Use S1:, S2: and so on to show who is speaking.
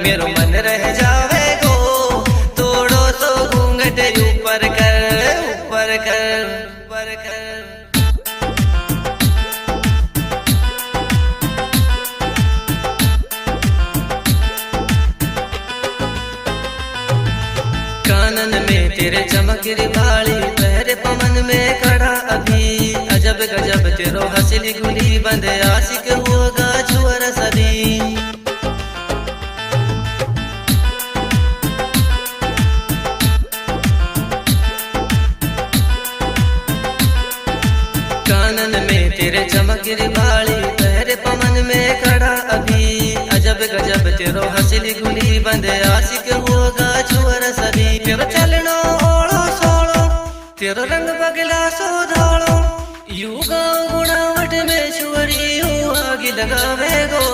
S1: मेरो मन रह जावे गो। थोड़ो तो घूंघट ऊपर कर, ऊपर कर, ऊपर कर। कानन में तेरे चमक री बाली, पैर पवन में खड़ा अभी। अजब गजब तेरो हंसली गुली, बंद आशिक होगा छुअर सभी। कानन में तेरे चमक री बाली, पैर पवन में खड़ा अभी। अजब गजब तेरो हंसली गुली, बंद आशिक होगा छुअर सभी। तेरो चलनो ओळो सोळो, तेरो रंग बगला सो धोळो। यू गाँव गुणावट में छुअरी आग लगावे गो।